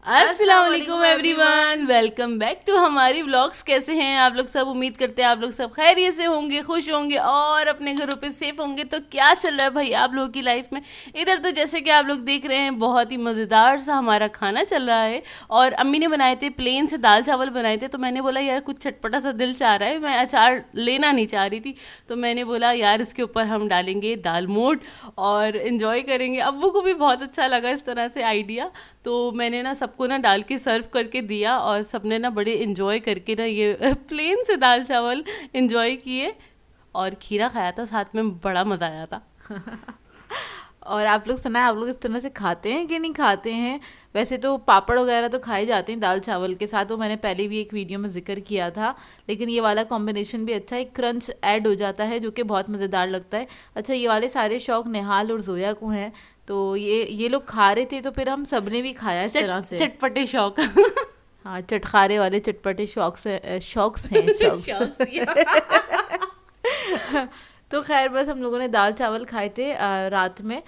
अस्सलाम वालेकुम everyone, welcome back to हमारी व्लॉग्स। कैसे हैं आप लोग सब? उम्मीद करते हैं आप लोग सब खैरियत से होंगे, खुश होंगे और अपने घरों पे सेफ होंगे। तो क्या चल रहा है भाई आप लोगों की लाइफ में? इधर तो जैसे कि आप लोग देख रहे हैं बहुत ही मज़ेदार सा हमारा खाना चल रहा है। और अम्मी ने बनाए थे, प्लेन से दाल चावल बनाए थे। तो मैंने बोला यार कुछ चटपटा सा दिल चाह रहा है, मैं अचार लेना नहीं चाह रही थी। तो मैंने बोला यार इसके ऊपर हम डालेंगे दाल मोठ और इन्जॉय करेंगे। अब्बू को भी बहुत अच्छा लगा इस तरह से आइडिया। तो मैंने ना सबको ना डाल के सर्व करके दिया और सबने ना बड़े इन्जॉय करके ना ये प्लेन से दाल चावल इन्जॉय किए और खीरा खाया था साथ में, बड़ा मज़ा आया था। और आप लोग सुना है, आप लोग इस तरह से खाते हैं कि नहीं खाते हैं? वैसे तो पापड़ वगैरह तो खाए जाते हैं दाल चावल के साथ, वो मैंने पहले भी एक वीडियो में जिक्र किया था। लेकिन ये वाला कॉम्बिनेशन भी अच्छा है, क्रंच ऐड हो जाता है जो कि बहुत मज़ेदार लगता है। अच्छा, ये वाले सारे शौक निहाल और जोया को हैं, तो ये लोग खा रहे थे तो फिर हम सबने भी खाया इस तरह से। चटपटे शौक। हाँ, चटखारे वाले चटपटे शौक्स हैं तो खैर बस हम लोगों ने दाल चावल खाए थे रात में,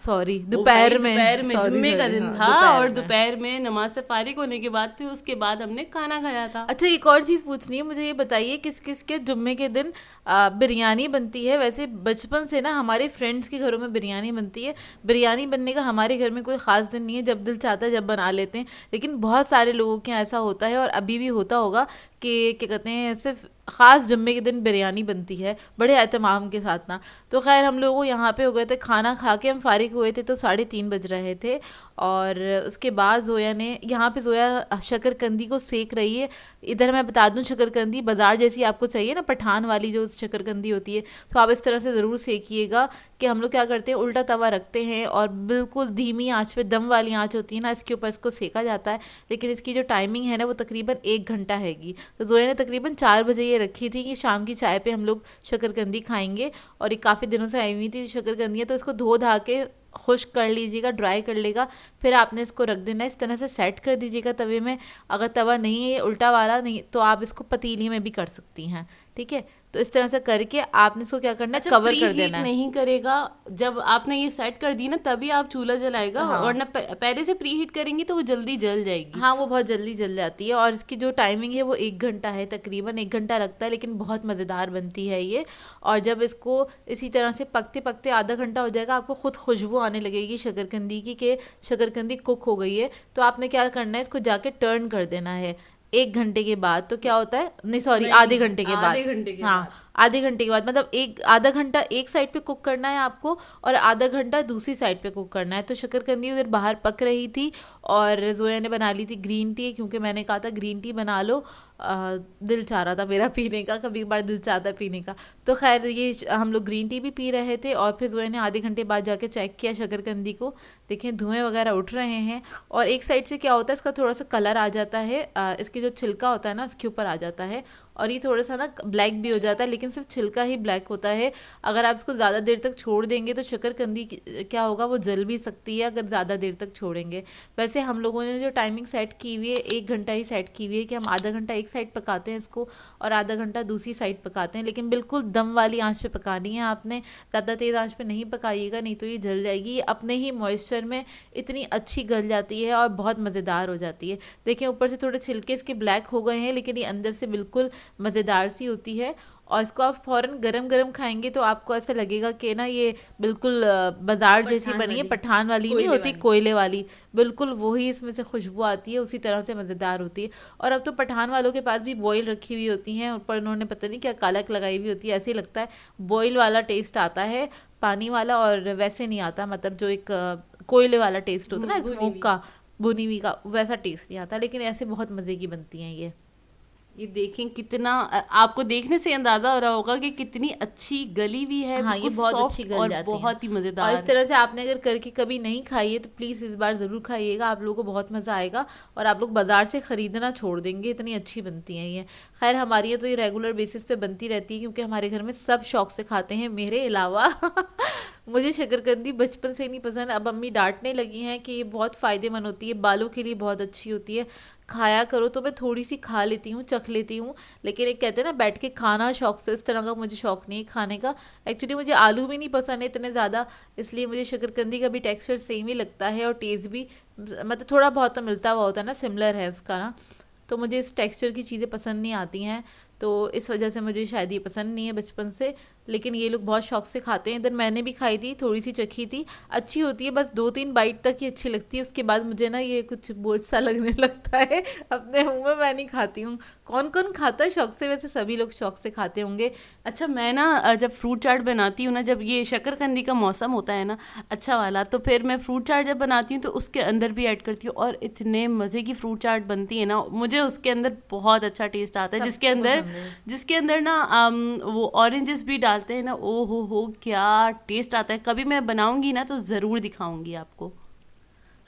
सॉरी दोपहर में। दोपहर में जुम्मे का दिन था दोपहर और में। दोपहर में नमाज से फारिग होने के बाद फिर उसके बाद हमने खाना खाया था। अच्छा, एक और चीज़ पूछनी है मुझे, ये बताइए किस किस के जुम्मे के दिन बिरयानी बनती है? वैसे बचपन से ना हमारे फ्रेंड्स के घरों में बिरयानी बनती है। बिरयानी बनने का हमारे घर में कोई ख़ास दिन नहीं है, जब दिल चाहता है जब बना लेते हैं। लेकिन बहुत सारे लोगों के यहाँ ऐसा होता है और अभी भी होता होगा कि क्या कहते हैं, सिर्फ ख़ास जुम्मे के दिन बिरयानी बनती है बड़े एहतमाम के साथ ना। तो खैर हम लोग यहाँ पे हो गए थे, खाना खा के हम फारिग हुए थे तो 3:30 बज रहे थे। और उसके बाद जोया ने, यहाँ पे जोया शकरकंदी को सेक रही है। इधर मैं बता दूँ, शकरकंदी बाज़ार जैसी आपको चाहिए ना, पठान वाली जो शकरकंदी होती है, तो आप इस तरह से ज़रूर सेकिएगा। कि हम लोग क्या करते हैं, उल्टा तवा रखते हैं और बिल्कुल धीमी आंच पे, दम वाली आंच होती है ना, इसके ऊपर इसको सेका जाता है। लेकिन इसकी जो टाइमिंग है ना वो तकरीबन 1 घंटा हैगी। तो जोया ने तकरीबन 4 बजे ये रखी थी कि शाम की चाय पे हम लोग शकरकंदी खाएंगे। और ये काफ़ी दिनों से आई हुई थी शकरकंदियाँ, तो इसको धो धा के खुश्क कर लीजिएगा, ड्राई कर लेगा। फिर आपने इसको रख देना, इस तरह से सेट कर दीजिएगा तवे में। अगर तवा नहीं है उल्टा वाला नहीं, तो आप इसको पतीली में भी कर सकती हैं, ठीक है? तो इस तरह से करके आपने इसको क्या करना है, अच्छा, कवर प्री कर हीट देना है। नहीं करेगा? जब आपने ये सेट कर दी ना तभी आप चूल्हा जलाएगा, हाँ, और ना पहले से प्री हीट करेंगी तो वो जल्दी जल जाएगी। हाँ, वो बहुत जल्दी जल जाती है। और इसकी जो टाइमिंग है वो 1 घंटा है, तकरीबन 1 घंटा लगता है, लेकिन बहुत मज़ेदार बनती है ये। और जब इसको इसी तरह से पकते पकते आधा घंटा हो जाएगा, आपको खुद खुशबू आने लगेगी शकरकंदी की कि शकरकंदी कुक हो गई है। तो आपने क्या करना है, इसको जाके टर्न कर देना है 1 घंटे के बाद। तो क्या होता है, नहीं सॉरी, आधे नहीं, घंटे के आधे बाद। घंटे के हाँ, बाद। आधे घंटे के बाद, मतलब एक आधा घंटा एक साइड पे कुक करना है आपको और आधा घंटा दूसरी साइड पे कुक करना है। तो शकरकंदी उधर बाहर पक रही थी और जोया ने बना ली थी ग्रीन टी, क्योंकि मैंने कहा था ग्रीन टी बना लो। दिल चाह रहा था मेरा पीने का, कभी कभार दिल चाहता है पीने का। तो खैर ये हम लोग ग्रीन टी भी पी रहे थे। और फिर जोया ने आधे घंटे बाद जाके चेक किया शकरकंदी को, देखें धुएं वगैरह उठ रहे हैं। और एक साइड से क्या होता है, इसका थोड़ा सा कलर आ जाता है, इसके जो छिलका होता है ना इसके ऊपर आ जाता है। और ये थोड़ा सा ना ब्लैक भी हो जाता है, लेकिन सिर्फ छिलका ही ब्लैक होता है। अगर आप इसको ज़्यादा देर तक छोड़ देंगे तो शकरकंदी क्या होगा, वो जल भी सकती है अगर ज़्यादा देर तक छोड़ेंगे। वैसे हम लोगों ने जो टाइमिंग सेट की हुई है 1 घंटा ही सेट की हुई है, कि हम आधा घंटा एक साइड पकाते हैं इसको और आधा घंटा दूसरी साइड पकाते हैं। लेकिन बिल्कुल दम वाली आंच पे पकानी है आपने, ज़्यादा तेज़ आंच पे नहीं पकाइएगा, नहीं तो ये जल जाएगी। ये अपने ही मॉइस्चर में इतनी अच्छी गल जाती है और बहुत मज़ेदार हो जाती है। देखिए ऊपर से थोड़े छिलके इसके ब्लैक हो गए हैं, लेकिन ये अंदर से बिल्कुल मज़ेदार सी होती है। और इसको आप फ़ौरन गरम गरम खाएंगे तो आपको ऐसा लगेगा कि ना ये बिल्कुल बाज़ार जैसी पठान बनी है, वाली, पठान वाली नहीं कोयले होती, वाली। कोयले वाली। बिल्कुल वही इसमें से खुशबू आती है, उसी तरह से मज़ेदार होती है। और अब तो पठान वालों के पास भी बॉयल रखी हुई होती हैं, ऊपर उन्होंने पता नहीं क्या कालक लगाई हुई होती है, ऐसे ही लगता है बॉयल वाला टेस्ट आता है, पानी वाला। और वैसे नहीं आता, मतलब जो एक कोयले वाला टेस्ट होता है ना, भुनी स्मोक हुई। का, भुनी हुई का, वैसा टेस्ट नहीं आता। लेकिन ऐसे बहुत मज़े की बनती हैं ये। ये देखें कितना आपको देखने से अंदाजा हो रहा होगा कि कितनी अच्छी गली हुई है, हाँ, ये बिल्कुल बहुत अच्छी सॉफ्ट गल और जाती हैं। बहुत ही और इस मज़ेदार। तरह से आपने अगर करके कभी नहीं खाई है तो प्लीज़ इस बार ज़रूर खाइएगा, आप लोगों को बहुत मज़ा आएगा और आप लोग बाज़ार से ख़रीदना छोड़ देंगे, इतनी अच्छी बनती हैं ये। खैर हमारी यहाँ तो ये रेगुलर बेसिस पे बनती रहती है, क्योंकि हमारे घर में सब शौक से खाते हैं मेरे अलावा। मुझे शकरकंदी बचपन से नहीं पसंद। अब अम्मी डांटने लगी हैं कि ये बहुत फ़ायदेमंद होती है, बालों के लिए बहुत अच्छी होती है, खाया करो। तो मैं थोड़ी सी खा लेती हूँ, चख लेती हूँ। लेकिन एक कहते हैं ना बैठ के खाना शौक से, इस तरह का मुझे शौक नहीं है खाने का। एक्चुअली मुझे आलू भी नहीं पसंद है इतने ज़्यादा, इसलिए मुझे शकरकंदी का भी टेक्सचर सेम ही लगता है और टेस्ट भी मतलब थोड़ा बहुत तो मिलता हुआ होता है ना, सिमिलर है उसका ना। तो मुझे इस टेक्सचर की चीज़ें पसंद नहीं आती हैं, तो इस वजह से मुझे शायद ये पसंद नहीं है बचपन से। लेकिन ये लोग बहुत शौक से खाते हैं। इधर मैंने भी खाई थी, थोड़ी सी चखी थी, अच्छी होती है, बस 2-3 बाइट तक ही अच्छी लगती है। उसके बाद मुझे ना ये कुछ बोझ सा लगने लगता है अपने मुंह में, मैं नहीं खाती हूँ। कौन कौन खाता है शौक से? वैसे सभी लोग शौक से खाते होंगे। अच्छा, मैं ना जब फ्रूट चाट बनाती हूँ ना, जब ये शकरकंदी का मौसम होता है ना अच्छा वाला, तो फिर मैं फ्रूट चाट जब बनाती हूँ तो उसके अंदर भी ऐड करती हूँ, और इतने मज़े की फ्रूट चाट बनती है ना, मुझे उसके अंदर बहुत अच्छा टेस्ट आता है। सबको पसंद है। जिसके अंदर ना वो ऑरेंजेस भी डालते हैं ना, ओ हो क्या टेस्ट आता है। कभी मैं बनाऊंगी ना तो ज़रूर दिखाऊंगी आपको।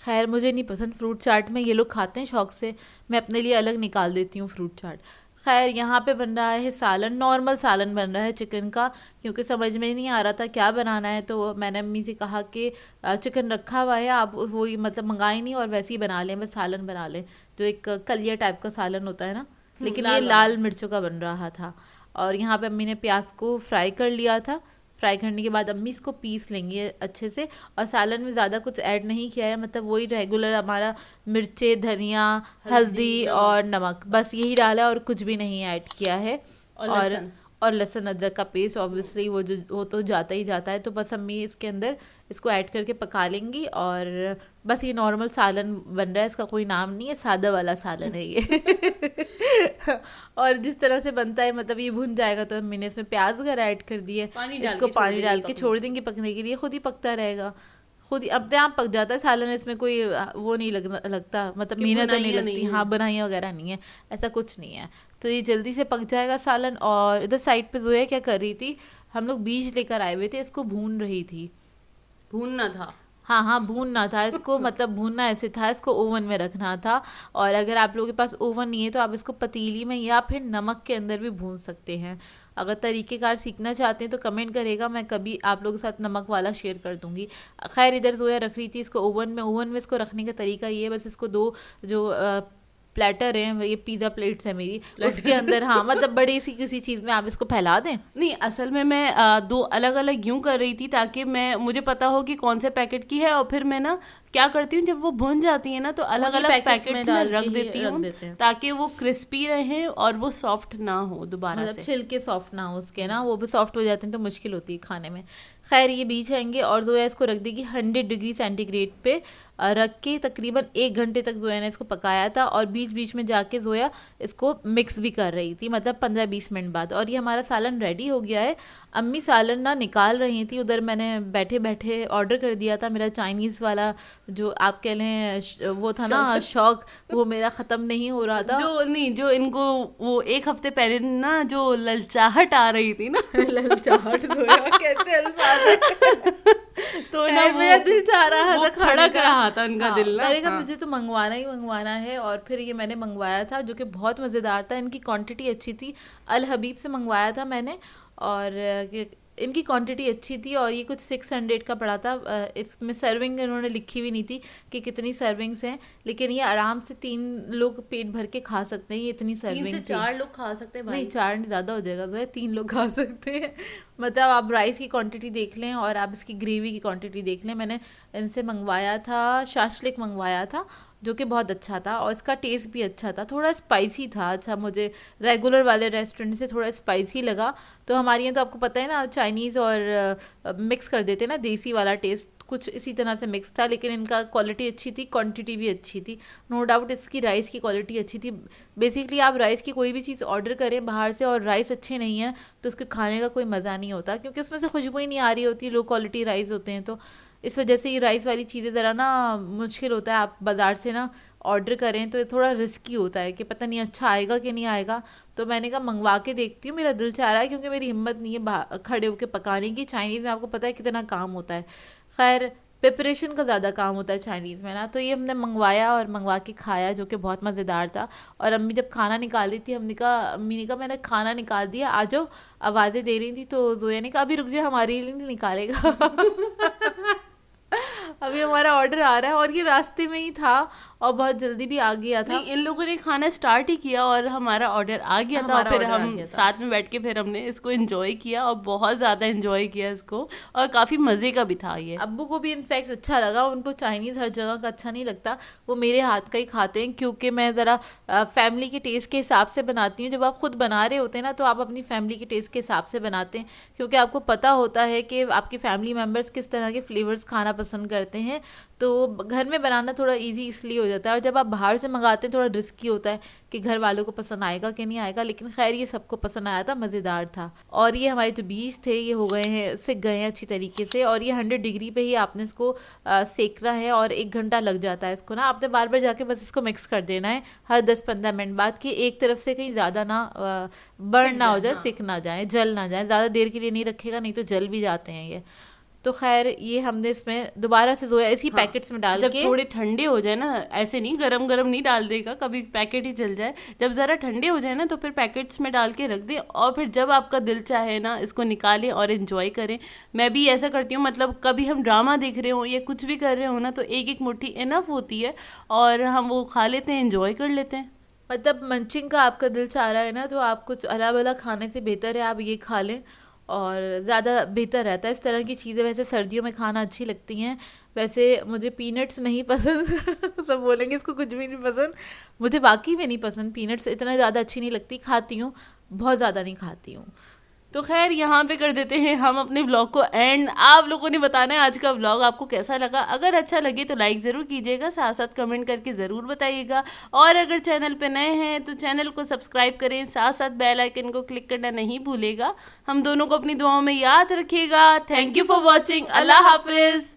खैर मुझे नहीं पसंद फ्रूट चाट में, ये लोग खाते हैं शौक से, मैं अपने लिए अलग निकाल देती हूँ फ्रूट चाट। खैर यहाँ पे बन रहा है सालन, नॉर्मल सालन बन रहा है चिकन का, क्योंकि समझ में नहीं आ रहा था क्या बनाना है। तो मैंने अम्मी से कहा कि चिकन रखा हुआ है, आप वही मतलब मंगाए नहीं और वैसे ही बना लें, बस सालन बना लें, जो एक कलिया टाइप का सालन होता है ना। लेकिन ये लाल वाला। लाल मिर्चों का बन रहा था। और यहाँ पे अम्मी ने प्याज को फ्राई कर लिया था। फ्राई करने के बाद अम्मी इसको पीस लेंगी अच्छे से। और सालन में ज़्यादा कुछ ऐड नहीं किया है, मतलब वही रेगुलर हमारा मिर्चे, धनिया, हल्दी और नमक, बस यही डाला है और कुछ भी नहीं ऐड किया है। और और लहसुन। और लहसुन अदरक का पेस्ट ऑब्वियसली वो तो जाता ही जाता है। तो बस अम्मी इसके अंदर इसको ऐड करके पका लेंगी। और बस ये नॉर्मल सालन बन रहा है, इसका कोई नाम नहीं है, सादा वाला सालन है ये। और जिस तरह से बनता है, मतलब ये भुन जाएगा तो मैंने इसमें प्याज वगैरह ऐड कर दिए, इसको पानी डाल के छोड़ देंगे पकने के लिए, खुद ही पकता रहेगा, खुद ही अपने आप पक जाता है सालन। इसमें कोई वो नहीं लगता, मतलब मेहनत तो नहीं लगती। हाँ, बनाइयाँ वगैरह नहीं है, ऐसा कुछ नहीं है। तो ये जल्दी से पक जाएगा सालन। और इधर साइड पे जोया क्या कर रही थी, हम लोग बीज लेकर आए हुए थे, इसको भून रही थी। भूनना था। हाँ हाँ, भूनना था इसको, मतलब भूनना ऐसे था, इसको ओवन में रखना था। और अगर आप लोगों के पास ओवन नहीं है तो आप इसको पतीली में या फिर नमक के अंदर भी भून सकते हैं। अगर तरीक़ेकार सीखना चाहते हैं तो कमेंट करेगा, मैं कभी आप लोगों के साथ नमक वाला शेयर कर दूंगी। खैर इधर जोया रख रही थी इसको ओवन में इसको रखने का तरीका ये है, बस इसको दो जो प्लेटर हैं, ये पिज़्ज़ा प्लेट्स है मेरी, उसके अंदर, हाँ मतलब बड़ी सी किसी चीज़ में आप इसको फैला दें। नहीं, असल में मैं दो अलग अलग यूं कर रही थी ताकि मुझे पता हो कि कौन से पैकेट की है, और फिर मैं ना क्या करती हूँ, जब वो भुन जाती है ना तो अलग अलग पैकेट्स में रख देती हूँ, ताकि वो क्रिस्पी रहे और वो सॉफ्ट ना हो दोबारा मतलब से, छिलके सॉफ्ट ना हो उसके ना, वो भी सॉफ्ट हो जाते हैं तो मुश्किल होती है खाने में। खैर ये बीज आएंगे और जोया इसको रख देगी 100 डिग्री सेंटीग्रेड पे रख के तकरीबन 1 घंटे तक जोया ने इसको पकाया था। और बीच बीच में जाके जोया इसको मिक्स भी कर रही थी, मतलब 15-20 मिनट बाद। और ये हमारा सालन रेडी हो गया है। अम्मी सालन ना निकाल रही थी, उधर मैंने बैठे बैठे ऑर्डर कर दिया था। मेरा चाइनीज़ वाला जो आप कह लें वो था ना शौक, वो मेरा ख़त्म नहीं हो रहा था। जो इनको वो 1 हफ्ते पहले ना जो ललचाहट आ रही थी ना ललचाहट जोया कैसे अल्फाज है। तो ना मेरा दिल चाह रहा था, खड़क रहा था उनका दिल ना। मैंने कहा मुझे तो मंगवाना है। और फिर ये मैंने मंगवाया था, जो कि बहुत मज़ेदार था, इनकी क्वांटिटी अच्छी थी। अल हबीब से मंगवाया था मैंने, और इनकी क्वांटिटी अच्छी थी। और ये कुछ 600 का पड़ा था। इसमें सर्विंग इन्होंने लिखी हुई नहीं थी कि कितनी सर्विंग्स हैं, लेकिन ये आराम से 3 लोग पेट भर के खा सकते हैं, ये इतनी सर्विंग 3 से 4 लोग खा सकते हैं भाई। नहीं, 4 ज़्यादा हो जाएगा, तो 3 लोग खा सकते हैं। मतलब आप राइस की क्वांटिटी देख लें और आप इसकी ग्रेवी की क्वांटिटी देख लें। मैंने इनसे मंगवाया था, शाशलिक मंगवाया था, जो कि बहुत अच्छा था और इसका टेस्ट भी अच्छा था, थोड़ा स्पाइसी था। अच्छा, मुझे रेगुलर वाले रेस्टोरेंट से थोड़ा स्पाइसी लगा। तो हमारे यहाँ तो आपको पता है ना, चाइनीज़ और मिक्स कर देते हैं ना, देसी वाला टेस्ट कुछ इसी तरह से मिक्स था। लेकिन इनका क्वालिटी अच्छी थी, क्वांटिटी भी अच्छी थी, नो डाउट इसकी राइस की क्वालिटी अच्छी थी। बेसिकली आप राइस की कोई भी चीज़ ऑर्डर करें बाहर से और राइस अच्छे नहीं है तो उसके खाने का कोई मज़ा नहीं होता, क्योंकि उसमें से खुशबू ही नहीं आ रही होती, लो क्वालिटी राइस होते हैं। तो इस वजह से ये राइस वाली चीज़ें ज़रा ना मुश्किल होता है, आप बाज़ार से ना ऑर्डर करें तो थोड़ा रिस्की होता है कि पता नहीं अच्छा आएगा कि नहीं आएगा। तो मैंने कहा मंगवा के देखती हूँ, मेरा दिल चाह रहा है, क्योंकि मेरी हिम्मत नहीं है खड़े होकर पकाने की। चाइनीज़ में आपको पता है कितना काम होता है। खैर प्रिपरेशन का ज़्यादा काम होता है चाइनीज़ में ना। तो ये हमने मंगवाया और मंगवा के खाया, जो कि बहुत मज़ेदार था। और अम्मी जब खाना निकाल रही थी, अम्मी ने कहा मैंने खाना निकाल दिया, आ जाओ, आवाज़ें दे रही थी। तो जोया ने कहा अभी रुक जाओ, हमारे लिए नहीं निकालेगा। अभी हमारा ऑर्डर आ रहा है, और ये रास्ते में ही था और बहुत जल्दी भी आ गया था। नहीं, इन लोगों ने खाना स्टार्ट ही किया और हमारा ऑर्डर आ गया था, और हमारा फिर order आ हम गया था। साथ में बैठ के फिर हमने इसको एंजॉय किया और बहुत ज़्यादा एंजॉय किया इसको, और काफ़ी मज़े का भी था ये। अब्बू को भी इनफैक्ट अच्छा लगा, उनको चाइनीज़ हर जगह का अच्छा नहीं लगता, वो मेरे हाथ का ही खाते हैं, क्योंकि मैं ज़रा फैमिली के टेस्ट के हिसाब से बनाती हूँ। जब आप खुद बना रहे होते हैं ना, तो आप अपनी फैमिली के टेस्ट के हिसाब से बनाते हैं, क्योंकि आपको पता होता है कि आपके फैमिली मेम्बर्स किस तरह के फ्लेवर्स खाना पसंद करते हैं। तो घर में बनाना थोड़ा इजी इसलिए हो जाता है, और जब आप बाहर से मंगाते हैं थोड़ा रिस्की होता है कि घर वालों को पसंद आएगा कि नहीं आएगा। लेकिन खैर ये सबको पसंद आया था, मज़ेदार था। और ये हमारे जो बीज थे ये हो गए हैं, सिक गए हैं अच्छी तरीके से। और ये 100 डिग्री पे ही आपने इसको सेकना है, और 1 घंटा लग जाता है इसको ना। आपने बार बार जाके बस इसको मिक्स कर देना है हर 10-15 मिनट बाद, कि एक तरफ से कहीं ज़्यादा ना बर्न ना हो जाए, सिक ना जाए, जल ना जाए। ज़्यादा देर के लिए नहीं रखेगा, नहीं तो जल भी जाते हैं ये। तो खैर ये हमने इसमें दोबारा से जोया इसी पैकेट्स में डाल जब के, थोड़े ठंडे हो जाए ना, ऐसे नहीं गरम गरम नहीं डाल देगा, कभी पैकेट ही जल जाए। जब ज़रा ठंडे हो जाए ना, तो फिर पैकेट्स में डाल के रख दें, और फिर जब आपका दिल चाहे ना, इसको निकालें और एंजॉय करें। मैं भी ऐसा करती हूँ, मतलब कभी हम ड्रामा देख रहे हो या कुछ भी कर रहे हो ना, तो एक एक मुट्ठी इनफ होती है, और हम वो खा लेते हैं, एंजॉय कर लेते हैं। मतलब मंचिंग का आपका दिल चाह रहा है ना, तो आप कुछ अला बला खाने से बेहतर है आप ये खा लें, और ज़्यादा बेहतर रहता है। इस तरह की चीज़ें वैसे सर्दियों में खाना अच्छी लगती हैं। वैसे मुझे पीनट्स नहीं पसंद सब बोलेंगे इसको कुछ भी नहीं पसंद, मुझे वाकई में नहीं पसंद पीनट्स, इतना ज़्यादा अच्छी नहीं लगती, खाती हूँ, बहुत ज़्यादा नहीं खाती हूँ। तो खैर यहाँ पे कर देते हैं हम अपने व्लॉग को एंड। आप लोगों ने बताना है आज का व्लॉग आपको कैसा लगा। अगर अच्छा लगे तो लाइक ज़रूर कीजिएगा, साथ साथ कमेंट करके ज़रूर बताइएगा, और अगर चैनल पे नए हैं तो चैनल को सब्सक्राइब करें, साथ साथ बेल आइकन को क्लिक करना नहीं भूलेगा। हम दोनों को अपनी दुआओं में याद रखिएगा। Thank you for watching. अल्लाह हाफिज़।